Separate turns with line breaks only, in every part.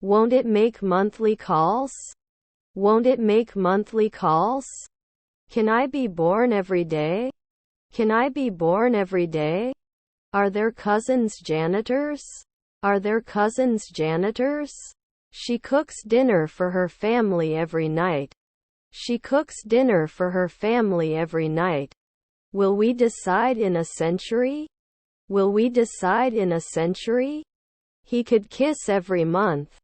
Won't it make monthly calls? Won't it make monthly calls? Can I be born every day? Can I be born every day? Are their cousins janitors? Are their cousins janitors? She cooks dinner for her family every night. She cooks dinner for her family every night. Will we decide in a century? Will we decide in a century? He could kiss every month.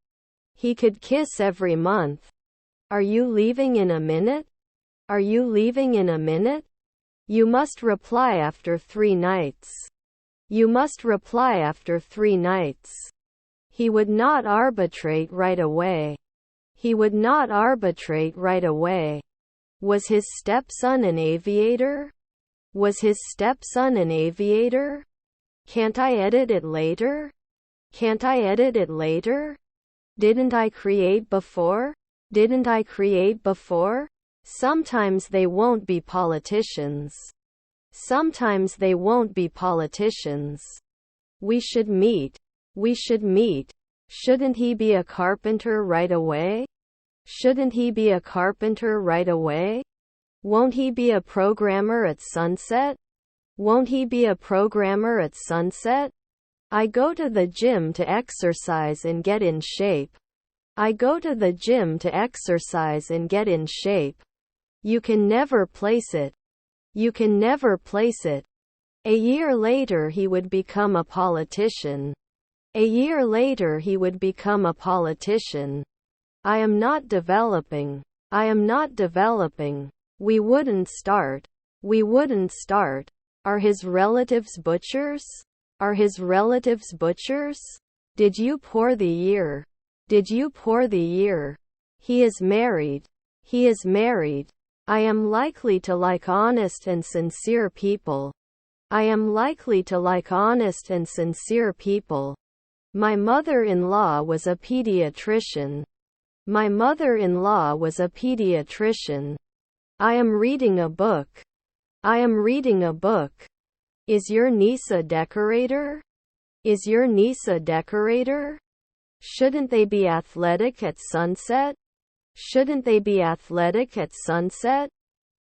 He could kiss every month. Are you leaving in a minute? Are you leaving in a minute? You must reply after 3 nights. You must reply after 3 nights. He would not arbitrate right away. He would not arbitrate right away. Was his stepson an aviator? Was his stepson an aviator? Can't I edit it later? Can't I edit it later? Didn't I create before? Didn't I create before? Sometimes they won't be politicians. Sometimes they won't be politicians. We should meet. We should meet. Shouldn't he be a carpenter right away? Shouldn't he be a carpenter right away? Won't he be a programmer at sunset? Won't he be a programmer at sunset? I go to the gym to exercise and get in shape. I go to the gym to exercise and get in shape. You can never place it. You can never place it. A year later he would become a politician. A year later he would become a politician. I am not developing. I am not developing. We wouldn't start. We wouldn't start. Are his relatives butchers? Are his relatives butchers? Did you pour the year? Did you pour the year? He is married. He is married. I am likely to like honest and sincere people. I am likely to like honest and sincere people. My mother-in-law was a pediatrician. My mother-in-law was a pediatrician. I am reading a book. I am reading a book. Is your niece a decorator? Is your niece a decorator? Shouldn't they be athletic at sunset? Shouldn't they be athletic at sunset?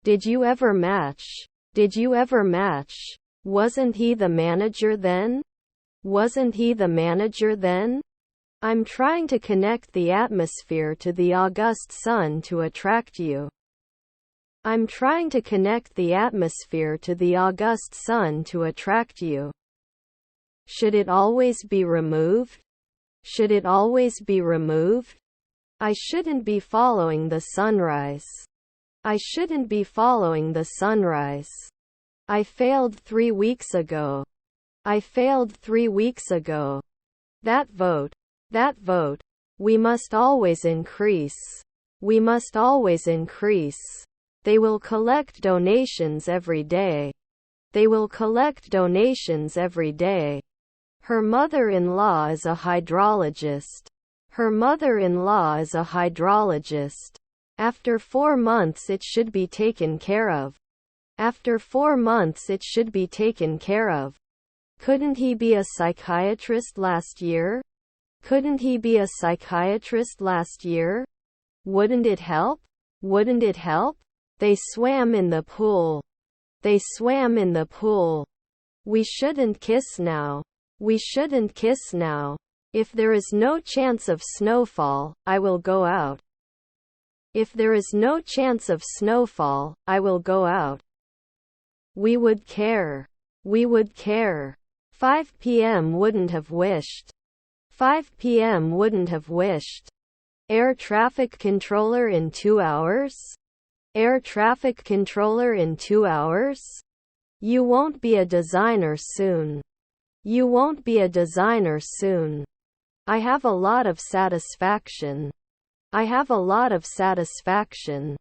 Did you ever match? Did you ever match? Wasn't he the manager then? Wasn't he the manager then? I'm trying to connect the atmosphere to the august sun to attract you. I'm trying to connect the atmosphere to the august sun to attract you. Should it always be removed? Should it always be removed? I shouldn't be following the sunrise. I shouldn't be following the sunrise. I failed 3 weeks ago. I failed 3 weeks ago. That vote. That vote. We must always increase. We must always increase. They will collect donations every day. They will collect donations every day. Her mother-in-law is a hydrologist. Her mother-in-law is a hydrologist. After 4 months it should be taken care of. After 4 months it should be taken care of. Couldn't he be a psychiatrist last year? Couldn't he be a psychiatrist last year? Wouldn't it help? Wouldn't it help? They swam in the pool. They swam in the pool. We shouldn't kiss now. We shouldn't kiss now. If there is no chance of snowfall, I will go out. If there is no chance of snowfall, I will go out. We would care. We would care. 5 p.m. wouldn't have wished. 5 p.m. wouldn't have wished. Air traffic controller in 2 hours? Air traffic controller in 2 hours? You won't be a designer soon. You won't be a designer soon. I have a lot of satisfaction. I have a lot of satisfaction.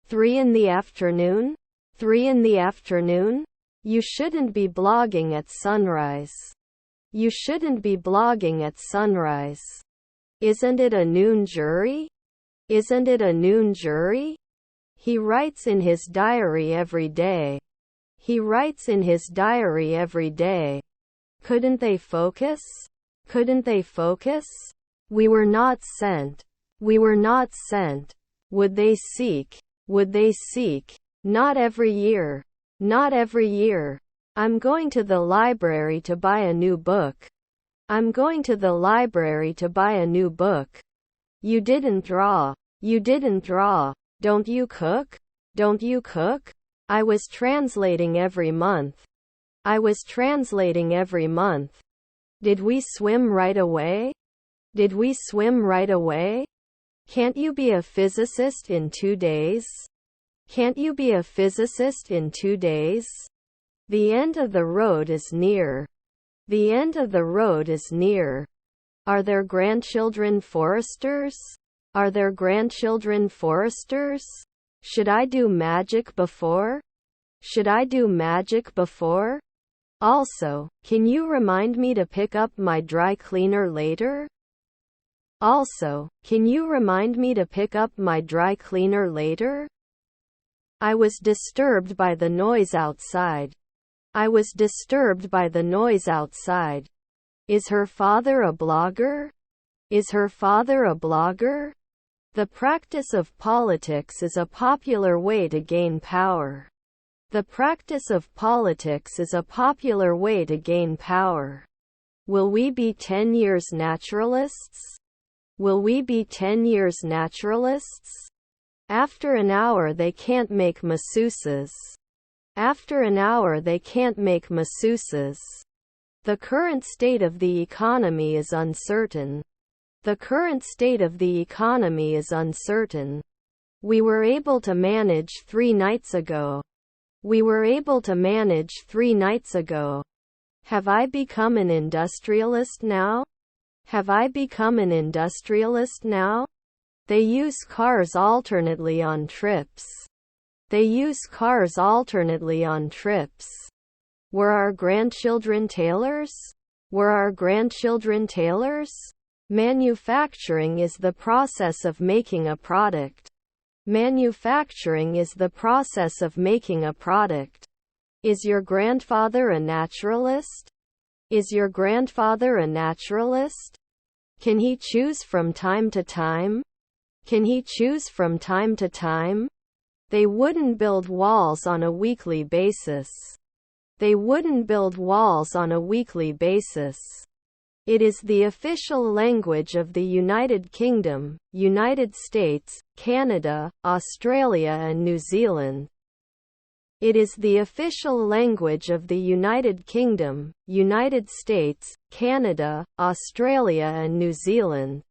3 in the afternoon? 3 in the afternoon? You shouldn't be blogging at sunrise. You shouldn't be blogging at sunrise. Isn't it a noon jury? Isn't it a noon jury? He writes in his diary every day. He writes in his diary every day. Couldn't they focus? Couldn't they focus? We were not sent. We were not sent. Would they seek? Would they seek? Not every year. Not every year. I'm going to the library to buy a new book. I'm going to the library to buy a new book. You didn't draw. You didn't draw. Don't you cook? Don't you cook? I was translating every month. I was translating every month. Did we swim right away? Did we swim right away? Can't you be a physicist in 2 days? Can't you be a physicist in 2 days? The end of the road is near. The end of the road is near. Are there grandchildren foresters? Are there grandchildren foresters? Should I do magic before? Should I do magic before? Also, can you remind me to pick up my dry cleaner later? Also, can you remind me to pick up my dry cleaner later? I was disturbed by the noise outside. I was disturbed by the noise outside. Is her father a blogger? Is her father a blogger? The practice of politics is a popular way to gain power. The practice of politics is a popular way to gain power. Will we be 10 years naturalists? Will we be 10 years naturalists? After an hour they can't make masseuses. After an hour they can't make masseuses. The current state of the economy is uncertain. The current state of the economy is uncertain. We were able to manage 3 nights ago. We were able to manage 3 nights ago. Have I become an industrialist now? Have I become an industrialist now? They use cars alternately on trips. They use cars alternately on trips. Were our grandchildren tailors? Were our grandchildren tailors? Manufacturing is the process of making a product. Manufacturing is the process of making a product. Is your grandfather a naturalist? Is your grandfather a naturalist? Can he choose from time to time? Can he choose from time to time? They wouldn't build walls on a weekly basis. They wouldn't build walls on a weekly basis. It is the official language of the United Kingdom, United States, Canada, Australia and New Zealand. It is the official language of the United Kingdom, United States, Canada, Australia and New Zealand.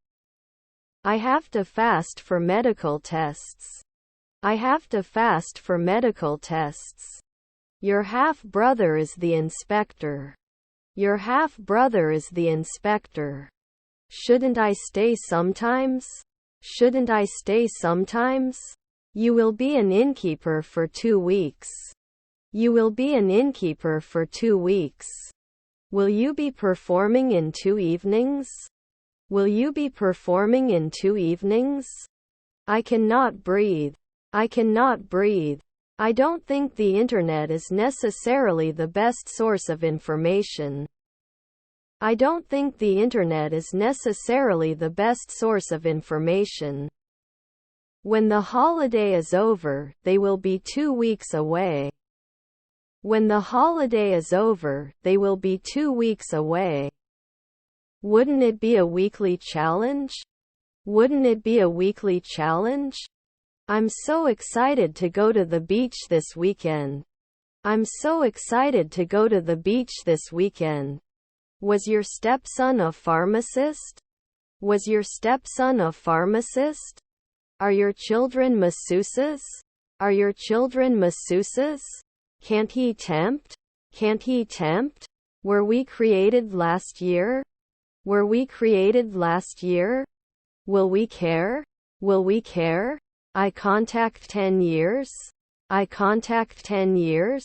I have to fast for medical tests. I have to fast for medical tests. Your half-brother is the inspector. Your half-brother is the inspector. Shouldn't I stay sometimes? Shouldn't I stay sometimes? You will be an innkeeper for 2 weeks. You will be an innkeeper for 2 weeks. Will you be performing in 2 evenings? Will you be performing in 2 evenings? I cannot breathe. I cannot breathe. I don't think the internet is necessarily the best source of information. I don't think the internet is necessarily the best source of information. When the holiday is over, they will be 2 weeks away. When the holiday is over, they will be 2 weeks away. Wouldn't it be a weekly challenge? Wouldn't it be a weekly challenge? I'm so excited to go to the beach this weekend. I'm so excited to go to the beach this weekend. Was your stepson a pharmacist? Was your stepson a pharmacist? Are your children masseuses? Are your children masseuses? Can't he tempt? Can't he tempt? Were we created last year? Were we created last year? Will we care? Will we care? I contact 10 years? I contact 10 years?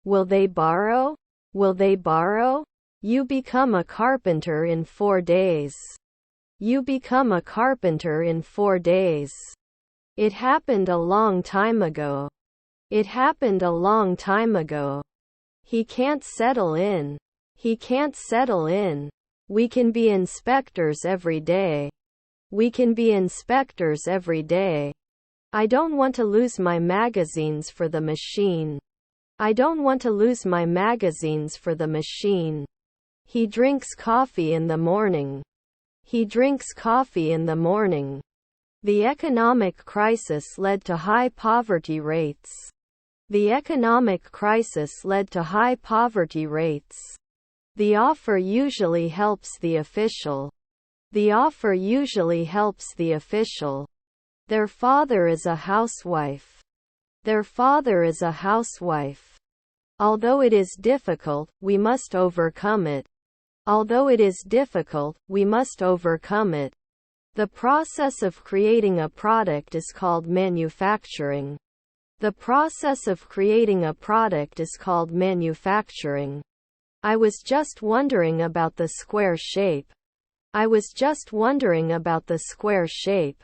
Will they borrow? Will they borrow? You become a carpenter in 4 days. You become a carpenter in 4 days. It happened a long time ago. It happened a long time ago. He can't settle in. He can't settle in. We can be inspectors every day. We can be inspectors every day. I don't want to lose my magazines for the machine. I don't want to lose my magazines for the machine. He drinks coffee in the morning. He drinks coffee in the morning. The economic crisis led to high poverty rates. The economic crisis led to high poverty rates. The offer usually helps the official. The offer usually helps the official. Their father is a housewife. Their father is a housewife. Although it is difficult, we must overcome it. Although it is difficult, we must overcome it. The process of creating a product is called manufacturing. The process of creating a product is called manufacturing. I was just wondering about the square shape. I was just wondering about the square shape.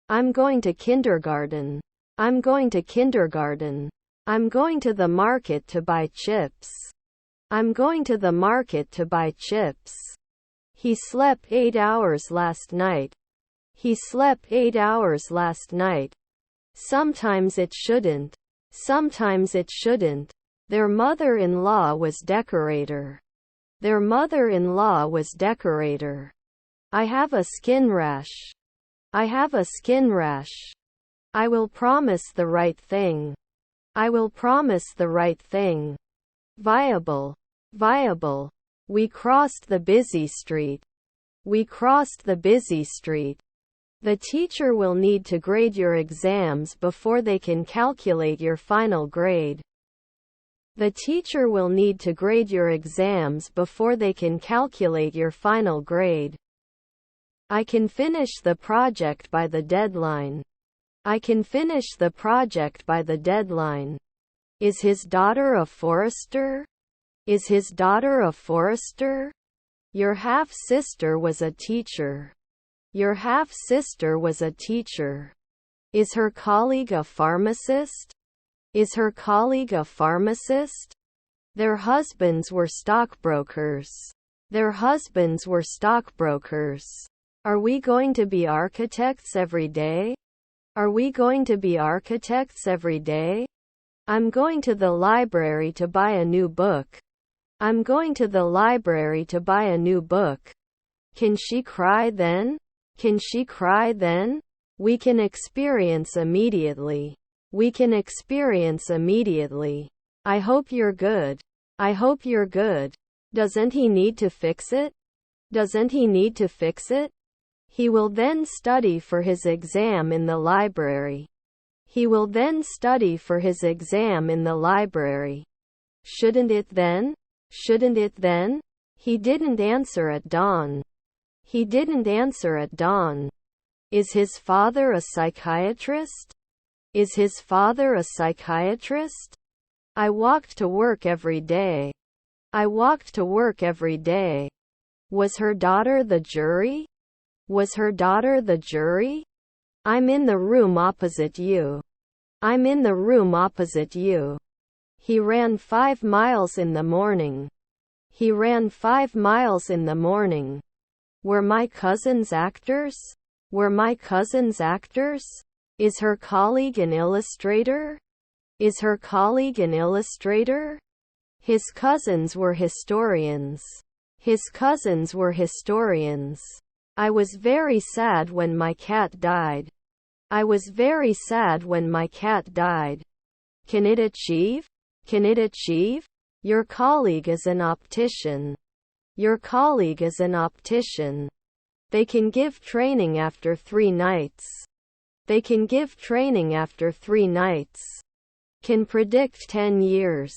I'm going to kindergarten. I'm going to kindergarten. I'm going to the market to buy chips. I'm going to the market to buy chips. He slept 8 hours last night. He slept 8 hours last night. Sometimes it shouldn't. Sometimes it shouldn't. Their mother-in-law was decorator. Their mother-in-law was decorator. I have a skin rash. I have a skin rash. I will promise the right thing. I will promise the right thing. Viable. Viable. We crossed the busy street. We crossed the busy street. The teacher will need to grade your exams before they can calculate your final grade. The teacher will need to grade your exams before they can calculate your final grade. I can finish the project by the deadline. I can finish the project by the deadline. Is his daughter a forester? Is his daughter a forester? Your half-sister was a teacher. Your half-sister was a teacher. Is her colleague a pharmacist? Is her colleague a pharmacist? Their husbands were stockbrokers. Their husbands were stockbrokers. Are we going to be architects every day? Are we going to be architects every day? I'm going to the library to buy a new book. I'm going to the library to buy a new book. Can she cry then? Can she cry then? We can experience immediately. We can experience immediately. I hope you're good. I hope you're good. Doesn't he need to fix it? Doesn't he need to fix it? He will then study for his exam in the library. He will then study for his exam in the library. Shouldn't it then? Shouldn't it then? He didn't answer at dawn. He didn't answer at dawn. Is his father a psychiatrist? Is his father a psychiatrist? I walked to work every day. I walked to work every day. Was her daughter the jury? Was her daughter the jury? I'm in the room opposite you. I'm in the room opposite you. He ran 5 miles in the morning. He ran 5 miles in the morning. Were my cousins actors? Were my cousins actors? Is her colleague an illustrator? Is her colleague an illustrator? His cousins were historians. His cousins were historians. I was very sad when my cat died. I was very sad when my cat died. Can it achieve? Can it achieve? Your colleague is an optician. Your colleague is an optician. They can give training after 3 nights. They can give training after 3 nights. Can predict 10 years.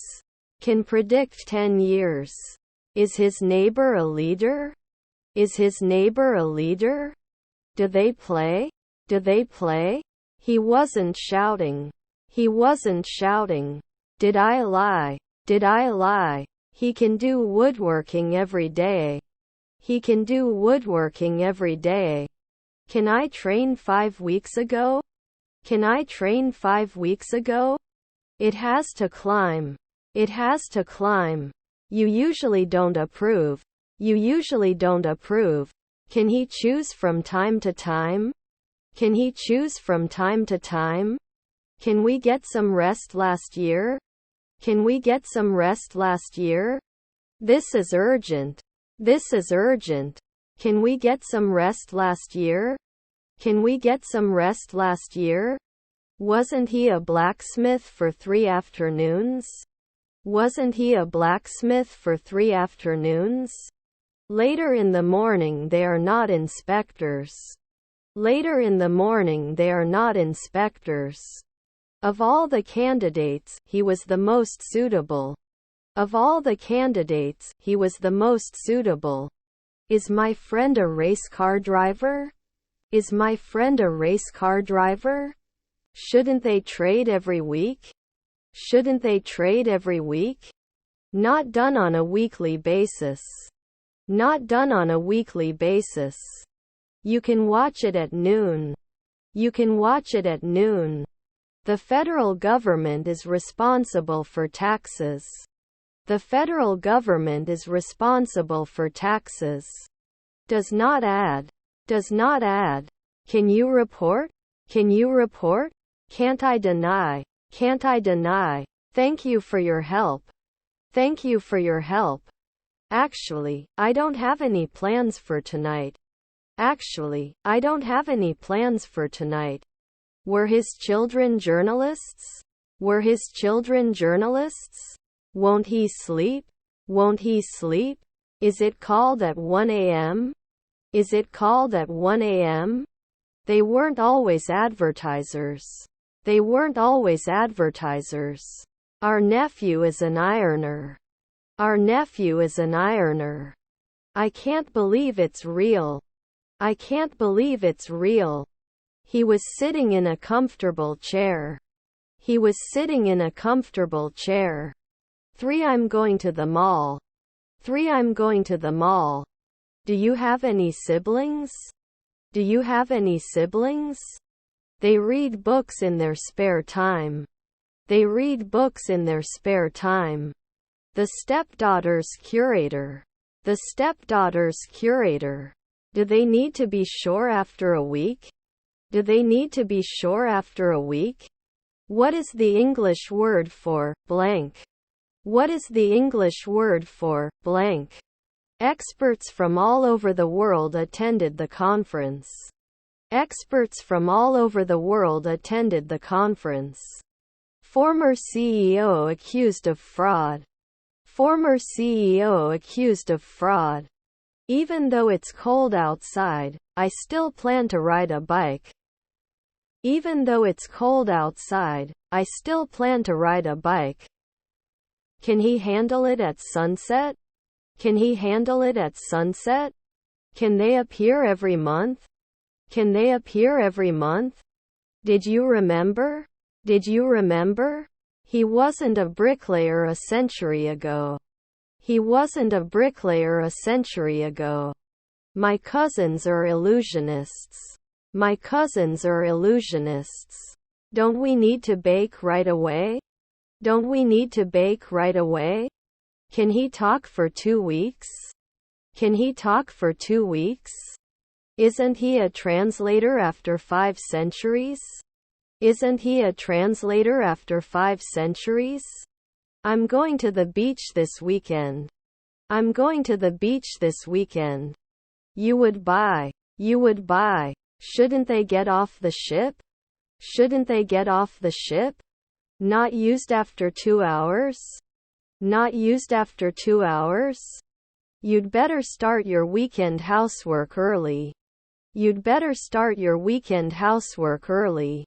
Can predict 10 years. Is his neighbor a leader? Is his neighbor a leader? Do they play? Do they play? He wasn't shouting. He wasn't shouting. Did I lie? Did I lie? He can do woodworking every day. He can do woodworking every day. Can I train 5 weeks ago? Can I train 5 weeks ago? It has to climb. It has to climb. You usually don't approve. You usually don't approve. Can he choose from time to time? Can he choose from time to time? Can we get some rest last year? Can we get some rest last year? This is urgent. This is urgent. Can we get some rest last year? Can we get some rest last year? Wasn't he a blacksmith for 3 afternoons? Wasn't he a blacksmith for 3 afternoons? Later in the morning they are not inspectors. Later in the morning they are not inspectors. Of all the candidates, he was the most suitable. Of all the candidates, he was the most suitable. Is my friend a race car driver? Is my friend a race car driver? Shouldn't they trade every week? Shouldn't they trade every week? Not done on a weekly basis. Not done on a weekly basis. You can watch it at noon. You can watch it at noon. The federal government is responsible for taxes. The federal government is responsible for taxes. Does not add. Does not add. Can you report? Can you report? Can't I deny? Can't I deny? Thank you for your help. Thank you for your help. Actually, I don't have any plans for tonight. Actually, I don't have any plans for tonight. Were his children journalists? Were his children journalists? Won't he sleep? Won't he sleep? Is it called at 1 a.m.? Is it called at 1 a.m.? They weren't always advertisers. They weren't always advertisers. Our nephew is an ironer. Our nephew is an ironer. I can't believe it's real. I can't believe it's real. He was sitting in a comfortable chair. He was sitting in a comfortable chair. 3 I'm going to the mall. 3 I'm going to the mall. Do you have any siblings? Do you have any siblings? They read books in their spare time. They read books in their spare time. The stepdaughter's curator. The stepdaughter's curator. Do they need to be sure after a week? Do they need to be sure after a week? What is the English word for blank? What is the English word for blank? Experts from all over the world attended the conference. Experts from all over the world attended the conference. Former CEO accused of fraud. Former CEO accused of fraud. Even though it's cold outside, I still plan to ride a bike. Even though it's cold outside, I still plan to ride a bike. Can he handle it at sunset? Can he handle it at sunset? Can they appear every month? Can they appear every month? Did you remember? Did you remember? He wasn't a bricklayer a century ago. He wasn't a bricklayer a century ago. My cousins are illusionists. My cousins are illusionists. Don't we need to bake right away? Don't we need to bake right away? Can he talk for 2 weeks? Can he talk for 2 weeks? Isn't he a translator after 5 centuries? Isn't he a translator after 5 centuries? I'm going to the beach this weekend. I'm going to the beach this weekend. You would buy. You would buy. Shouldn't they get off the ship? Shouldn't they get off the ship? Not used after 2 hours? Not used after 2 hours? You'd better start your weekend housework early. You'd better start your weekend housework early.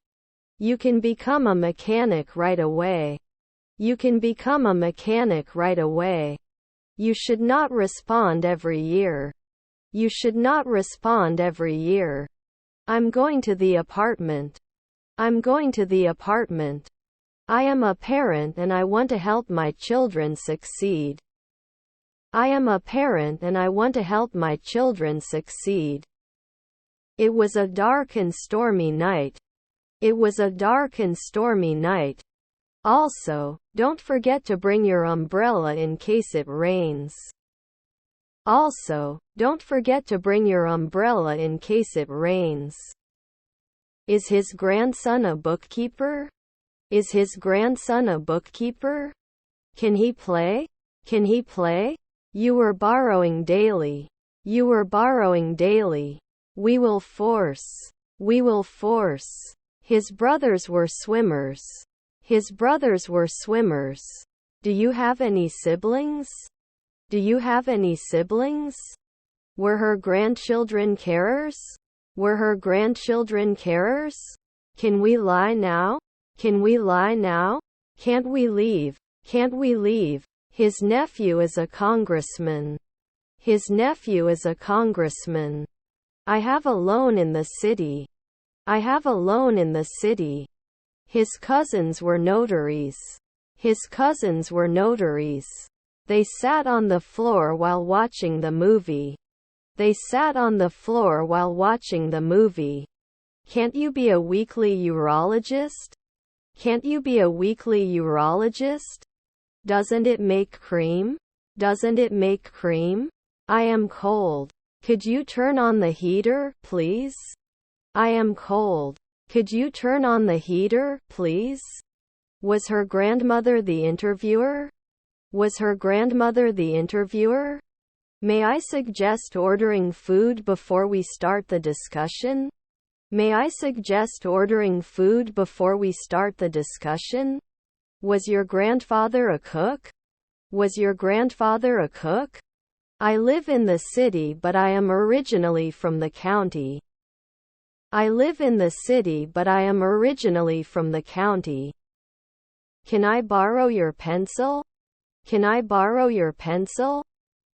You can become a mechanic right away. You can become a mechanic right away. You should not respond every year. You should not respond every year. I'm going to the apartment. I'm going to the apartment. I am a parent and I want to help my children succeed. I am a parent and I want to help my children succeed. It was a dark and stormy night. It was a dark and stormy night. Also, don't forget to bring your umbrella in case it rains. Also, don't forget to bring your umbrella in case it rains. Is his grandson a bookkeeper? Is his grandson a bookkeeper? Can he play? Can he play? You were borrowing daily. You were borrowing daily. We will force. We will force. His brothers were swimmers. His brothers were swimmers. Do you have any siblings? Do you have any siblings? Were her grandchildren carers? Were her grandchildren carers? Can we lie now? Can we lie now? Can't we leave? Can't we leave? His nephew is a congressman. His nephew is a congressman. I have a loan in the city. I have a loan in the city. His cousins were notaries. His cousins were notaries. They sat on the floor while watching the movie. They sat on the floor while watching the movie. Can't you be a weekly urologist? Can't you be a weekly urologist? Doesn't it make cream? Doesn't it make cream? I am cold. Could you turn on the heater, please? I am cold. Could you turn on the heater, please? Was her grandmother the interviewer? Was her grandmother the interviewer? May I suggest ordering food before we start the discussion? May I suggest ordering food before we start the discussion? Was your grandfather a cook? Was your grandfather a cook? I live in the city but I am originally from the county. I live in the city but I am originally from the county. Can I borrow your pencil? Can I borrow your pencil?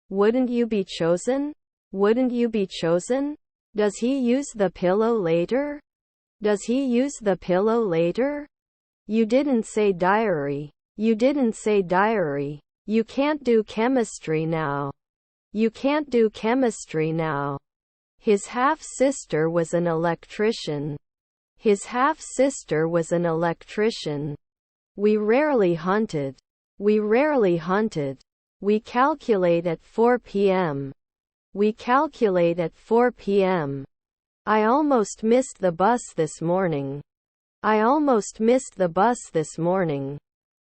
Wouldn't you be chosen? Wouldn't you be chosen? Does he use the pillow later? Does he use the pillow later? You didn't say diary. You didn't say diary. You can't do chemistry now. You can't do chemistry now. His half-sister was an electrician. His half-sister was an electrician. We rarely hunted. We rarely hunted. We calculate at 4 p.m. We calculate at 4 p.m. I almost missed the bus this morning. I almost missed the bus this morning.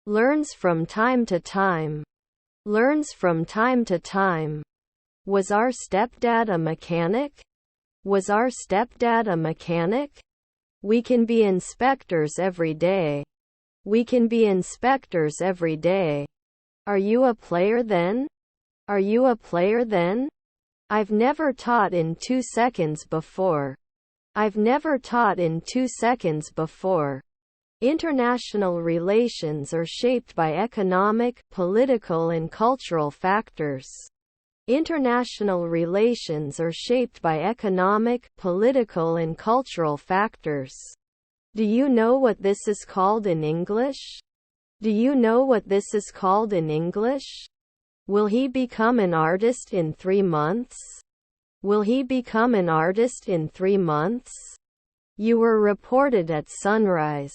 Learns from time to time. Learns from time to time. Was our stepdad a mechanic? Was our stepdad a mechanic? We can be inspectors every day. We can be inspectors every day. Are you a player then? Are you a player then? I've never taught in 2 seconds before. I've never taught in 2 seconds before. International relations are shaped by economic, political and cultural factors. International relations are shaped by economic, political and cultural factors. Do you know what this is called in English? Do you know what this is called in English? Will he become an artist in 3 months? Will he become an artist in 3 months? You were reported at sunrise.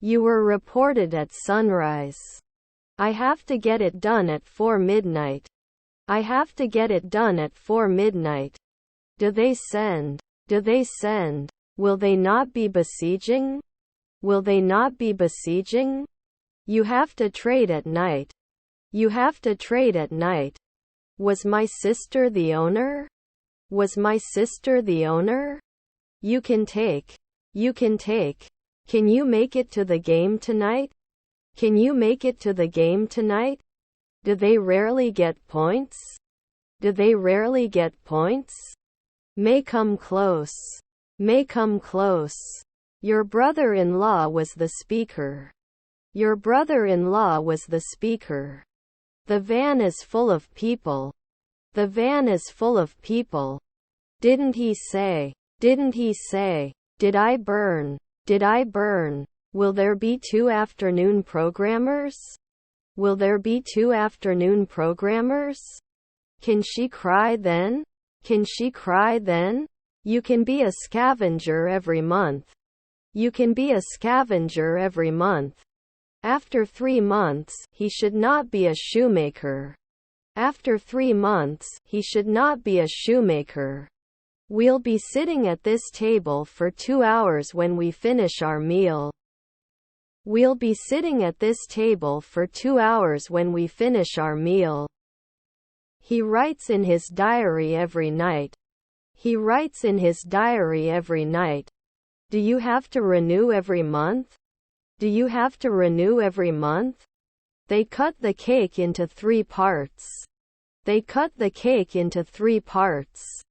You were reported at sunrise. I have to get it done at 4 midnight. I have to get it done at 4 midnight. Do they send? Do they send? Will they not be besieging? Will they not be besieging? You have to trade at night. You have to trade at night. Was my sister the owner? Was my sister the owner? You can take. You can take. Can you make it to the game tonight? Can you make it to the game tonight? Do they rarely get points? Do they rarely get points? May come close. May come close. Your brother-in-law was the speaker. Your brother-in-law was the speaker. The van is full of people. The van is full of people. Didn't he say? Didn't he say? Did I burn? Did I burn? Will there be 2 afternoon programmers? Will there be 2 afternoon programmers? Can she cry then? Can she cry then? You can be a scavenger every month. You can be a scavenger every month. After 3 months, he should not be a shoemaker. After 3 months, he should not be a shoemaker. We'll be sitting at this table for 2 hours when we finish our meal. We'll be sitting at this table for 2 hours when we finish our meal. He writes in his diary every night. He writes in his diary every night. Do you have to renew every month? Do you have to renew every month? They cut the cake into 3 parts. They cut the cake into 3 parts.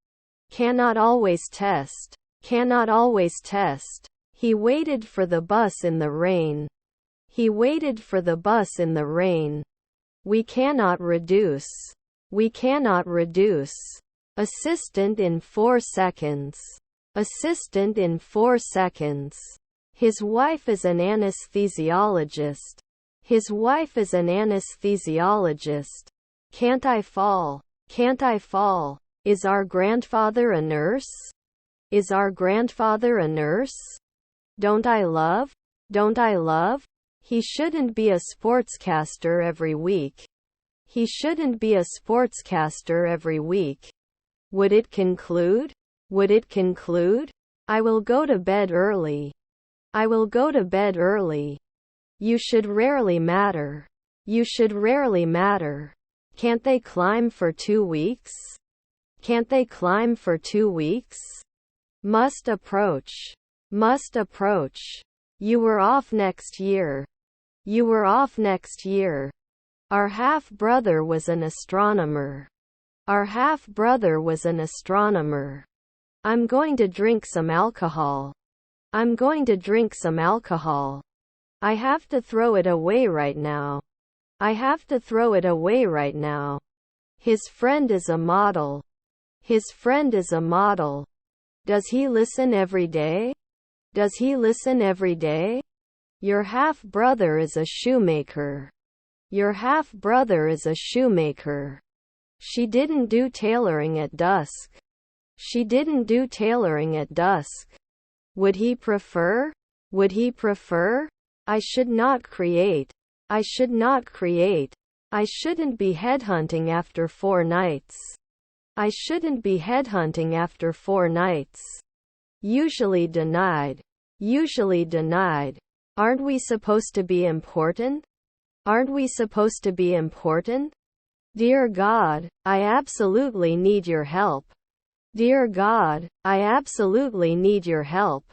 Cannot always test. Cannot always test. He waited for the bus in the rain. He waited for the bus in the rain. We cannot reduce. We cannot reduce. Assistant in 4 seconds. Assistant in 4 seconds. His wife is an anesthesiologist. His wife is an anesthesiologist. Can't I fall? Can't I fall? Is our grandfather a nurse? Is our grandfather a nurse? Don't I love? Don't I love? He shouldn't be a sportscaster every week. He shouldn't be a sportscaster every week. Would it conclude? Would it conclude? I will go to bed early. I will go to bed early. You should rarely matter. You should rarely matter. Can't they climb for 2 weeks? Can't they climb for 2 weeks? Must approach. Must approach. You were off next year. You were off next year. Our half-brother was an astronomer. Our half-brother was an astronomer. I'm going to drink some alcohol. I'm going to drink some alcohol. I have to throw it away right now. I have to throw it away right now. His friend is a model. His friend is a model. Does he listen every day? Does he listen every day? Your half-brother is a shoemaker. Your half-brother is a shoemaker. She didn't do tailoring at dusk. She didn't do tailoring at dusk. Would he prefer? Would he prefer? I should not create. I should not create. I shouldn't be headhunting after 4 nights. I shouldn't be headhunting after 4 nights. Usually denied. Usually denied. Aren't we supposed to be important? Aren't we supposed to be important? Dear God, I absolutely need your help. Dear God, I absolutely need your help.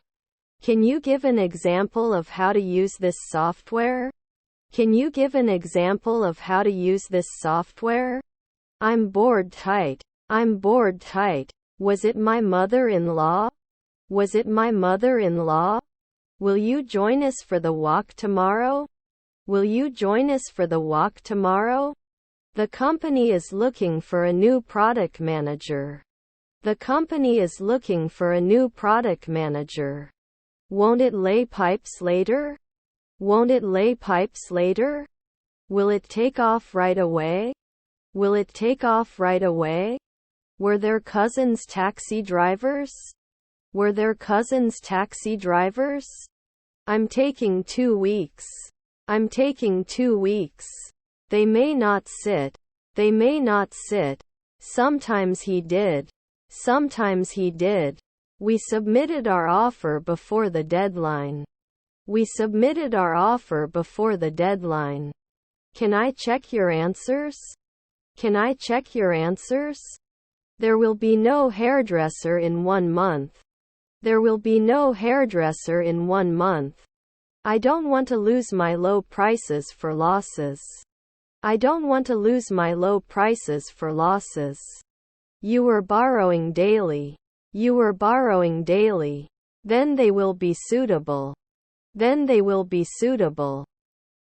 Can you give an example of how to use this software? Can you give an example of how to use this software? I'm bored tight. I'm bored tight. Was it my mother-in-law? Was it my mother-in-law? Will you join us for the walk tomorrow? Will you join us for the walk tomorrow? The company is looking for a new product manager. The company is looking for a new product manager. Won't it lay pipes later? Won't it lay pipes later? Will it take off right away? Will it take off right away? Were their cousins taxi drivers? Were their cousins taxi drivers? I'm taking 2 weeks. I'm taking 2 weeks. They may not sit. They may not sit. Sometimes he did. Sometimes he did. We submitted our offer before the deadline. We submitted our offer before the deadline. Can I check your answers? Can I check your answers? There will be no hairdresser in 1 month. There will be no hairdresser in 1 month. I don't want to lose my low prices for losses. I don't want to lose my low prices for losses. You were borrowing daily. You were borrowing daily. Then they will be suitable. Then they will be suitable.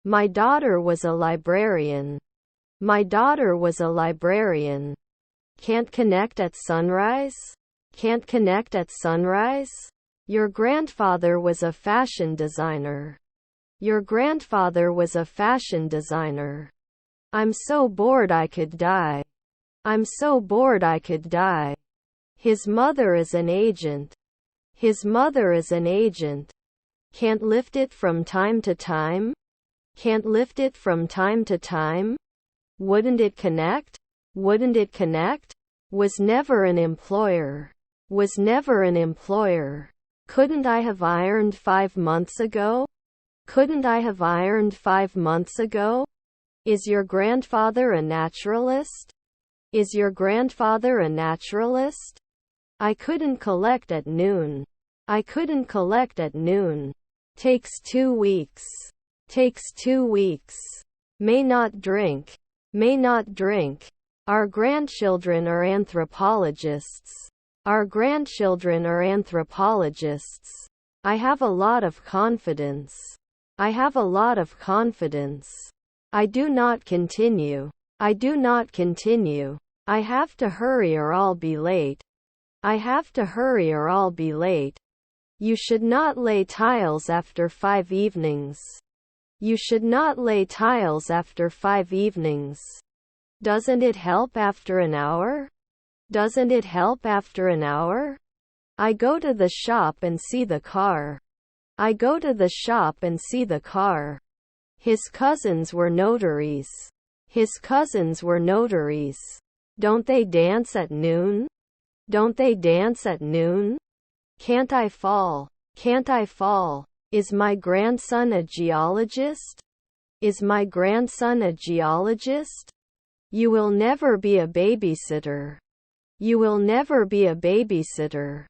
My daughter was a librarian. My daughter was a librarian. Can't connect at sunrise? Can't connect at sunrise? Your grandfather was a fashion designer. Your grandfather was a fashion designer. I'm so bored I could die. I'm so bored I could die. His mother is an agent. His mother is an agent. Can't lift it from time to time? Can't lift it from time to time? Wouldn't it connect? Wouldn't it connect? Was never an employer. Was never an employer. Couldn't I have ironed 5 months ago? Couldn't I have ironed 5 months ago? Is your grandfather a naturalist? Is your grandfather a naturalist? I couldn't collect at noon. I couldn't collect at noon. Takes 2 weeks. Takes 2 weeks. May not drink. May not drink. Our grandchildren are anthropologists. Our grandchildren are anthropologists. I have a lot of confidence. I have a lot of confidence. I do not continue. I do not continue. I have to hurry or I'll be late. I have to hurry or I'll be late. You should not lay tiles after 5 evenings. You should not lay tiles after 5 evenings. Doesn't it help after an hour? Doesn't it help after an hour? I go to the shop and see the car. I go to the shop and see the car. His cousins were notaries. His cousins were notaries. Don't they dance at noon? Don't they dance at noon? Can't I fall? Can't I fall? Is my grandson a geologist? Is my grandson a geologist? You will never be a babysitter. You will never be a babysitter.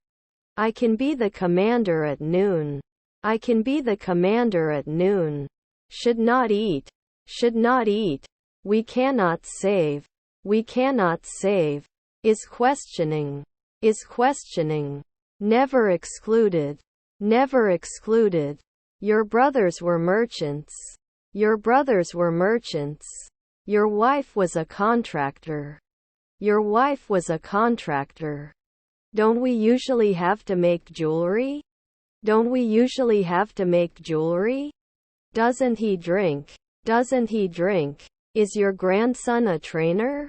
I can be the commander at noon. I can be the commander at noon. Should not eat. Should not eat. We cannot save. We cannot save. Is questioning. Is questioning. Never excluded. Never excluded. Your brothers were merchants. Your brothers were merchants. Your wife was a contractor. Your wife was a contractor. Don't we usually have to make jewelry? Don't we usually have to make jewelry? Doesn't he drink? Doesn't he drink? Is your grandson a trainer?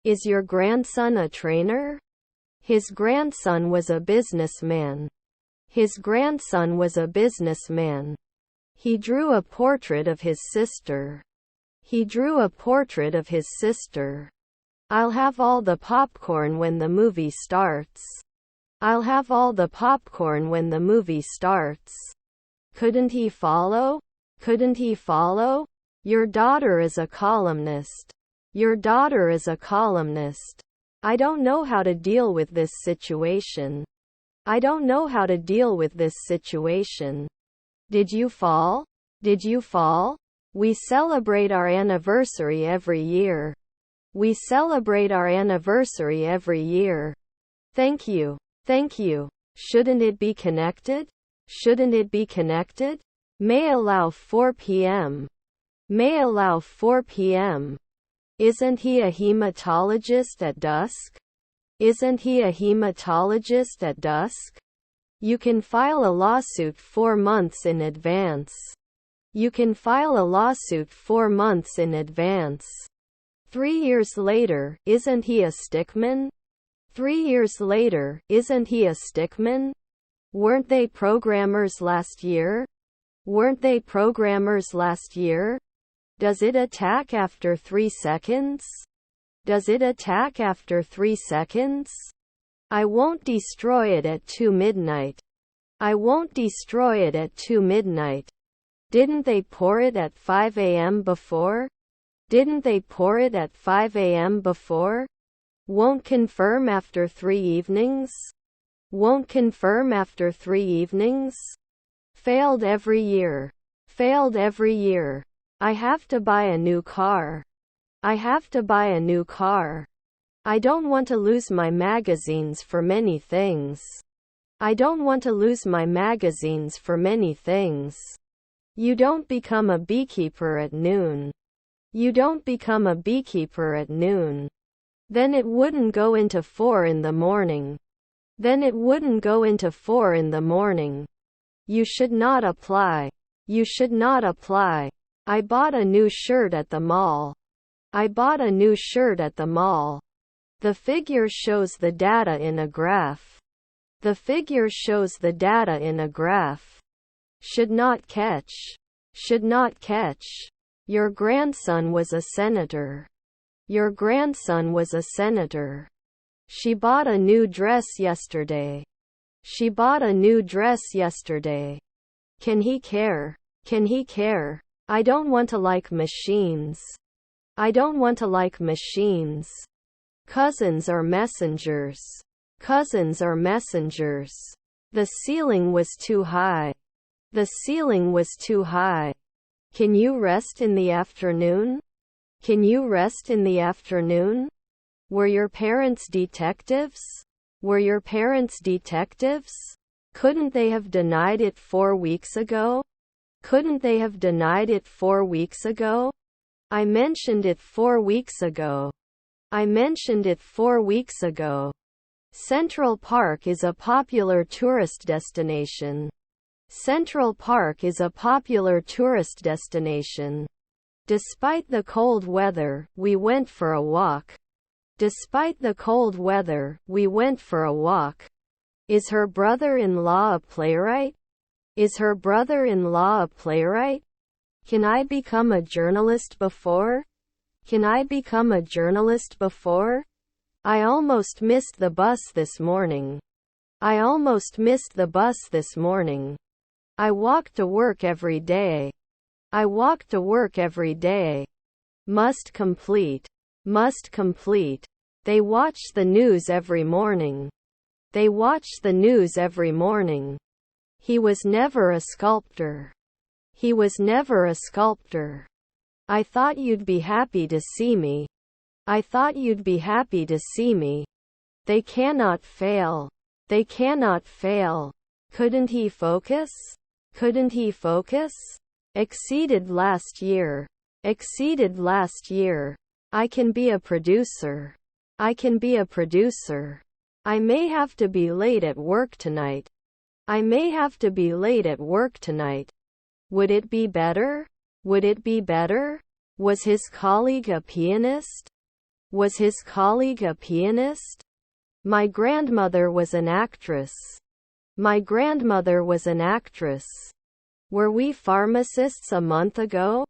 Is your grandson a trainer? His grandson was a businessman. His grandson was a businessman. He drew a portrait of his sister. He drew a portrait of his sister. I'll have all the popcorn when the movie starts. I'll have all the popcorn when the movie starts. Couldn't he follow? Couldn't he follow? Your daughter is a columnist. Your daughter is a columnist. I don't know how to deal with this situation. I don't know how to deal with this situation. Did you fall? Did you fall? We celebrate our anniversary every year. We celebrate our anniversary every year. Thank you. Thank you. Shouldn't it be connected? Shouldn't it be connected? May allow 4 p.m. May allow 4 p.m. Isn't he a hematologist at dusk? Isn't he a hematologist at dusk? You can file a lawsuit 4 months in advance. You can file a lawsuit 4 months in advance. 3 years later, isn't he a stickman? 3 years later, isn't he a stickman? Weren't they programmers last year? Weren't they programmers last year? Does it attack after 3 seconds? Does it attack after 3 seconds? I won't destroy it at 2 midnight. I won't destroy it at 2 midnight. Didn't they pour it at 5 a.m. before? Didn't they pour it at 5 a.m. before? Won't confirm after 3 evenings? Won't confirm after 3 evenings? Failed every year. Failed every year. I have to buy a new car. I have to buy a new car. I don't want to lose my magazines for many things. I don't want to lose my magazines for many things. You don't become a beekeeper at noon. You don't become a beekeeper at noon. Then it wouldn't go into 4 in the morning. Then it wouldn't go into 4 in the morning. You should not apply. You should not apply. I bought a new shirt at the mall. I bought a new shirt at the mall. The figure shows the data in a graph. The figure shows the data in a graph. Should not catch. Should not catch. Your grandson was a senator. Your grandson was a senator. She bought a new dress yesterday. She bought a new dress yesterday. Can he care? Can he care? I don't want to like machines. I don't want to like machines. Cousins are messengers. Cousins are messengers. The ceiling was too high. The ceiling was too high. Can you rest in the afternoon? Can you rest in the afternoon? Were your parents detectives? Were your parents detectives? Couldn't they have denied it 4 weeks ago? Couldn't they have denied it 4 weeks ago? I mentioned it 4 weeks ago. I mentioned it 4 weeks ago. Central Park is a popular tourist destination. Central Park is a popular tourist destination. Despite the cold weather, we went for a walk. Despite the cold weather, we went for a walk. Is her brother-in-law a playwright? Is her brother-in-law a playwright? Can I become a journalist before? Can I become a journalist before? I almost missed the bus this morning. I almost missed the bus this morning. I walk to work every day. I walk to work every day. Must complete. Must complete. They watch the news every morning. They watch the news every morning. He was never a sculptor. He was never a sculptor. I thought you'd be happy to see me. I thought you'd be happy to see me. They cannot fail. They cannot fail. Couldn't he focus? Couldn't he focus? Exceeded last year. Exceeded last year. I can be a producer. I can be a producer. I may have to be late at work tonight. I may have to be late at work tonight. Would it be better? Would it be better? Was his colleague a pianist? Was his colleague a pianist? My grandmother was an actress. My grandmother was an actress. Were we pharmacists a month ago?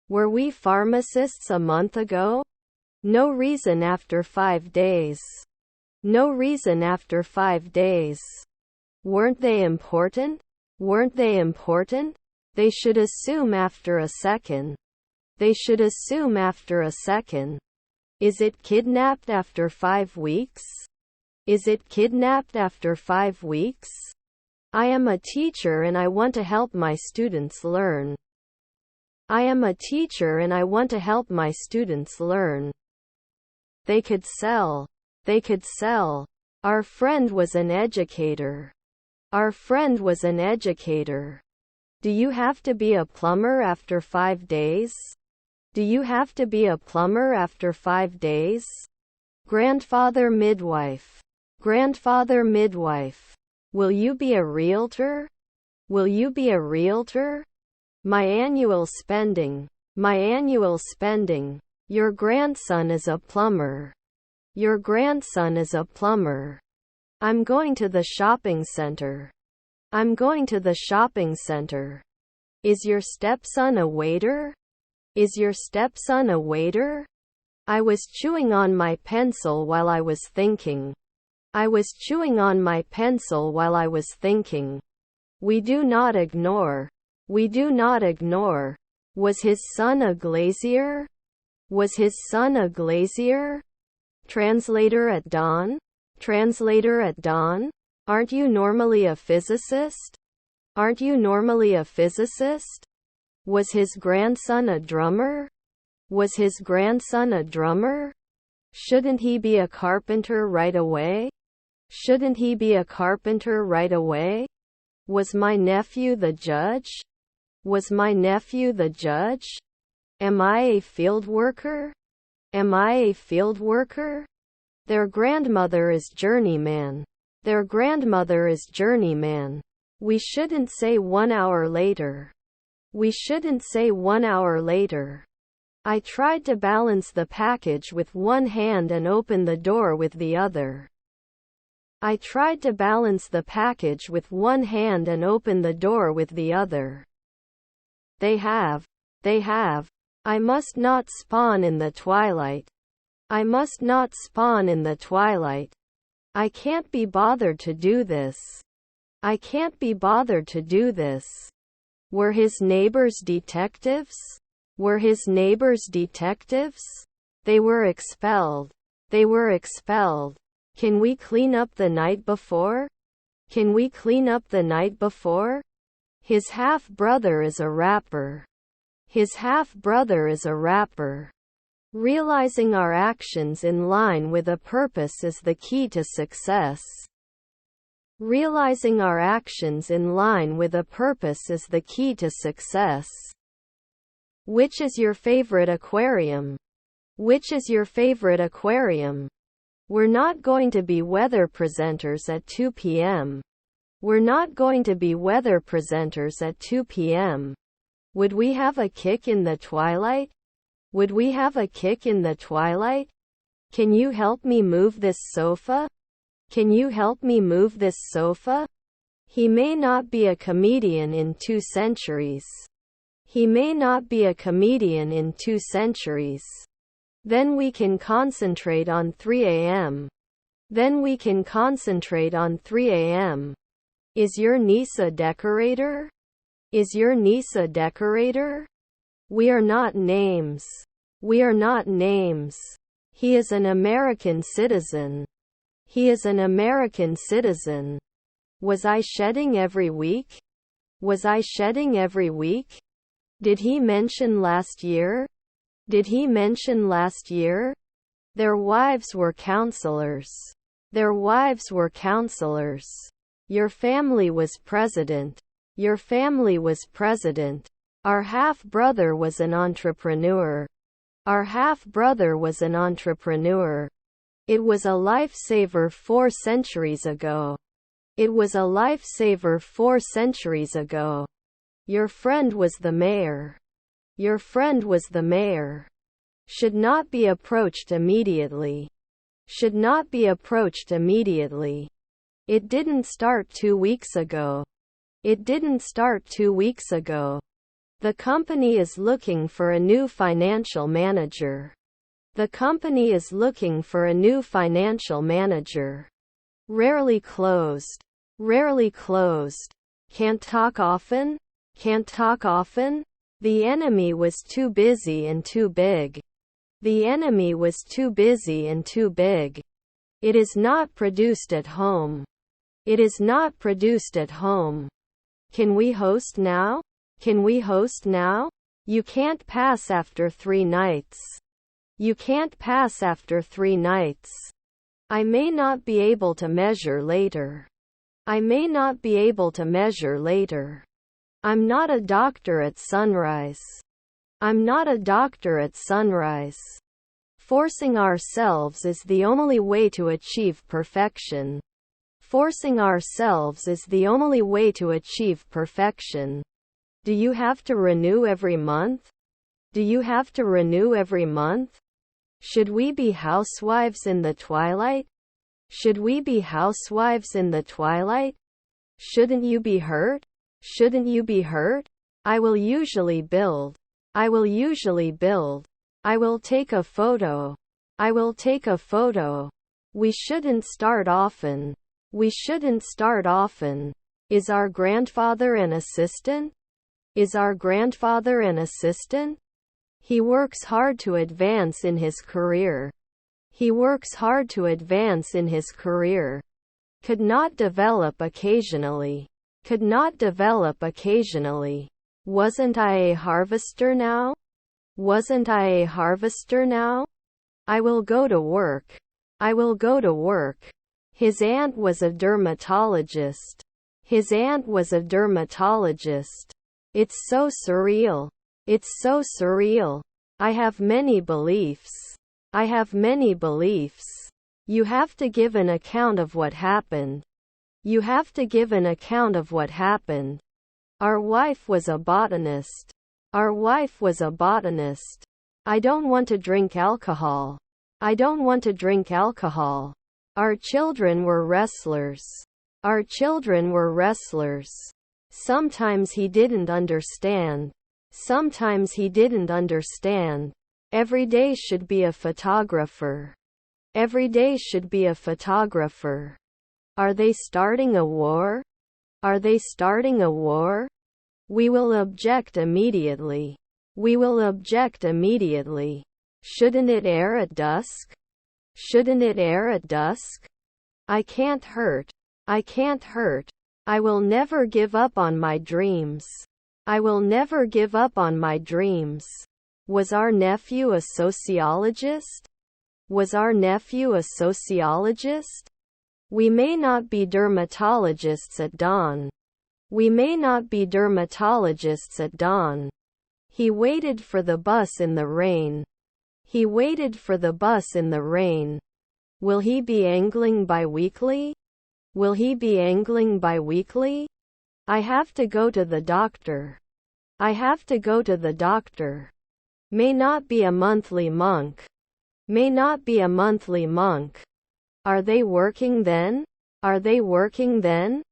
Were we pharmacists a month ago? No reason after 5 days. No reason after 5 days. Weren't they important? Weren't they important? They should assume after a second. They should assume after a second. Is it kidnapped after 5 weeks? Is it kidnapped after 5 weeks? I am a teacher and I want to help my students learn. I am a teacher and I want to help my students learn. They could sell. They could sell. Our friend was an educator. Our friend was an educator. Do you have to be a plumber after 5 days? Do you have to be a plumber after 5 days? Grandfather midwife. Grandfather midwife. Will you be a realtor? Will you be a realtor? My annual spending. My annual spending. Your grandson is a plumber. Your grandson is a plumber. I'm going to the shopping center. I'm going to the shopping center. Is your stepson a waiter? Is your stepson a waiter? I was chewing on my pencil while I was thinking. I was chewing on my pencil while I was thinking. We do not ignore. We do not ignore. Was his son a glazier? Was his son a glazier? Translator at dawn? Translator at dawn? Aren't you normally a physicist? Aren't you normally a physicist? Was his grandson a drummer? Was his grandson a drummer? Shouldn't he be a carpenter right away? Shouldn't he be a carpenter right away? Was my nephew the judge? Was my nephew the judge? Am I a field worker? Am I a field worker? Their grandmother is journeyman. Their grandmother is journeyman. We shouldn't say 1 hour later. We shouldn't say 1 hour later. I tried to balance the package with one hand and open the door with the other. I tried to balance the package with one hand and open the door with the other. They have. They have. I must not spawn in the twilight. I must not spawn in the twilight. I can't be bothered to do this. I can't be bothered to do this. Were his neighbors detectives? Were his neighbors detectives? They were expelled. They were expelled. Can we clean up the night before? Can we clean up the night before? His half-brother is a rapper. His half-brother is a rapper. Realizing our actions in line with a purpose is the key to success. Realizing our actions in line with a purpose is the key to success. Which is your favorite aquarium? Which is your favorite aquarium? We're not going to be weather presenters at 2 p.m. We're not going to be weather presenters at 2 p.m. Would we have a kick in the twilight? Would we have a kick in the twilight? Can you help me move this sofa? Can you help me move this sofa? He may not be a comedian in 2 centuries. He may not be a comedian in 2 centuries. Then we can concentrate on 3 a.m. Then we can concentrate on 3 a.m. Is your niece a decorator? Is your niece a decorator? We are not names. We are not names. He is an American citizen. He is an American citizen. Was I shedding every week? Was I shedding every week? Did he mention last year? Did he mention last year? Their wives were counselors. Their wives were counselors. Your family was president. Your family was president. Our half-brother was an entrepreneur. Our half-brother was an entrepreneur. It was a lifesaver 4 centuries ago. It was a lifesaver 4 centuries ago. Your friend was the mayor. Your friend was the mayor. Should not be approached immediately. Should not be approached immediately. It didn't start 2 weeks ago. It didn't start 2 weeks ago. The company is looking for a new financial manager. The company is looking for a new financial manager. Rarely closed. Rarely closed. Can't talk often? Can't talk often? The enemy was too busy and too big. The enemy was too busy and too big. It is not produced at home. It is not produced at home. Can we host now? Can we host now? You can't pass after 3 nights. You can't pass after 3 nights. I may not be able to measure later. I may not be able to measure later. I'm not a doctor at sunrise. I'm not a doctor at sunrise. Forcing ourselves is the only way to achieve perfection. Forcing ourselves is the only way to achieve perfection. Do you have to renew every month? Do you have to renew every month? Should we be housewives in the twilight? Should we be housewives in the twilight? Shouldn't you be hurt? Shouldn't you be hurt? I will usually build. I will usually build. I will take a photo. I will take a photo. We shouldn't start often. We shouldn't start often. Is our grandfather an assistant? Is our grandfather an assistant? He works hard to advance in his career. He works hard to advance in his career. Could not develop occasionally. Could not develop occasionally. Wasn't I a harvester now? Wasn't I a harvester now? I will go to work. I will go to work. His aunt was a dermatologist. His aunt was a dermatologist. It's so surreal. It's so surreal. I have many beliefs. I have many beliefs. You have to give an account of what happened. You have to give an account of what happened. Our wife was a botanist. Our wife was a botanist. I don't want to drink alcohol. I don't want to drink alcohol. Our children were wrestlers. Our children were wrestlers. Sometimes he didn't understand. Sometimes he didn't understand. Every day should be a photographer. Every day should be a photographer. Are they starting a war? Are they starting a war? We will object immediately. We will object immediately. Shouldn't it air at dusk? Shouldn't it air at dusk? I can't hurt. I can't hurt. I will never give up on my dreams. I will never give up on my dreams. Was our nephew a sociologist? Was our nephew a sociologist? We may not be dermatologists at dawn. We may not be dermatologists at dawn. He waited for the bus in the rain. He waited for the bus in the rain. Will he be angling bi-weekly? Will he be angling bi-weekly? I have to go to the doctor. I have to go to the doctor. May not be a monthly monk. May not be a monthly monk. Are they working then? Are they working then?